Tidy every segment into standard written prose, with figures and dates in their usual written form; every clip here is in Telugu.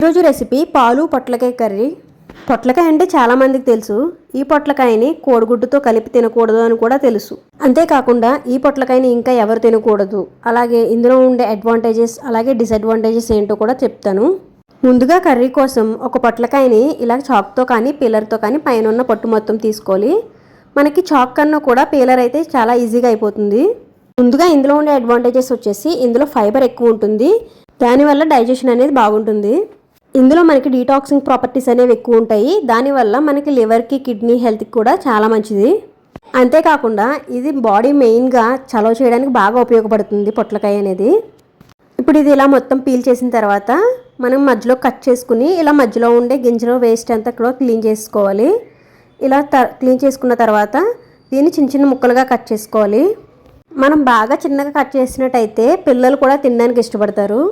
ఈరోజు రెసిపీ పాలు పొట్లకాయ కర్రీ. పొట్లకాయ అంటే చాలా మందికి తెలుసు. ఈ పొట్లకాయని కోడిగుడ్డుతో కలిపి తినకూడదు అని కూడా తెలుసు. అంతేకాకుండా ఈ పొట్లకాయని ఇంకా ఎవరు తినకూడదు, అలాగే ఇందులో ఉండే అడ్వాంటేజెస్ అలాగే డిసడ్వాంటేజెస్ ఏంటో కూడా చెప్తాను. ముందుగా కర్రీ కోసం ఒక పొట్లకాయని ఇలా చాక్తో కానీ పీలర్తో కానీ పైన ఉన్న పొట్టు మొత్తం తీసుకోవాలి. మనకి చాక్ కన్నా కూడా పీలర్ అయితే చాలా ఈజీగా అయిపోతుంది. ముందుగా ఇందులో ఉండే అడ్వాంటేజెస్ వచ్చేసి ఇందులో ఫైబర్ ఎక్కువ ఉంటుంది, దానివల్ల డైజెషన్ అనేది బాగుంటుంది. ఇందులో మనకి డీటాక్సింగ్ ప్రాపర్టీస్ అనేవి ఎక్కువ ఉంటాయి, దానివల్ల మనకి లివర్కి కిడ్నీ హెల్త్కి కూడా చాలా మంచిది. అంతేకాకుండా ఇది బాడీ మెయిన్గా చలవ చేయడానికి బాగా ఉపయోగపడుతుంది పొట్లకాయ అనేది. ఇప్పుడు ఇది ఇలా మొత్తం పీల్ చేసిన తర్వాత మనం మధ్యలో కట్ చేసుకుని ఇలా మధ్యలో ఉండే గింజలు వేస్ట్ అంతా కూడా క్లీన్ చేసుకోవాలి. ఇలా క్లీన్ చేసుకున్న తర్వాత దీన్ని చిన్న చిన్న ముక్కలుగా కట్ చేసుకోవాలి. మనం బాగా చిన్నగా కట్ చేసినట్టయితే పిల్లలు కూడా తినడానికి ఇష్టపడతారు.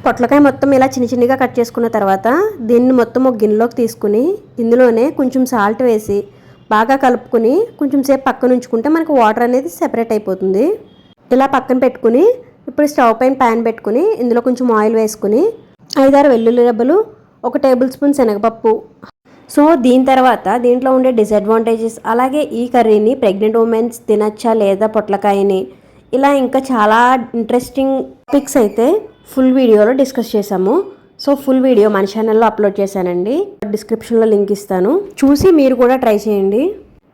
పొట్లకాయ మొత్తం ఇలా చిన్న చిన్నగా కట్ చేసుకున్న తర్వాత దీన్ని మొత్తం ఒక గిన్నెలోకి తీసుకుని ఇందులోనే కొంచెం సాల్ట్ వేసి బాగా కలుపుకొని కొంచెం సేపు పక్కన ఉంచుకుంటే మనకు వాటర్ అనేది సెపరేట్ అయిపోతుంది. ఇలా పక్కన పెట్టుకుని ఇప్పుడు స్టవ్ పైన ప్యాన్ పెట్టుకుని ఇందులో కొంచెం ఆయిల్ వేసుకుని 5-6 వెల్లుల్లి రెబ్బలు, 1 టేబుల్ స్పూన్ శనగపప్పు. సో దీని తర్వాత దీంట్లో ఉండే డిసడ్వాంటేజెస్ అలాగే ఈ కర్రీని ప్రెగ్నెంట్ ఉమెన్స్ తినచ్చా లేదా పొట్లకాయని, ఇలా ఇంకా చాలా ఇంట్రెస్టింగ్ పిక్స్ అయితే ఫుల్ వీడియోలో డిస్కస్ చేసాము. సో ఫుల్ వీడియో మన ఛానల్లో అప్లోడ్ చేశానండి, డిస్క్రిప్షన్లో లింక్ ఇస్తాను, చూసి మీరు కూడా ట్రై చేయండి.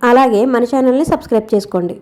అలాగే మన ఛానల్ని సబ్స్క్రైబ్ చేసుకోండి.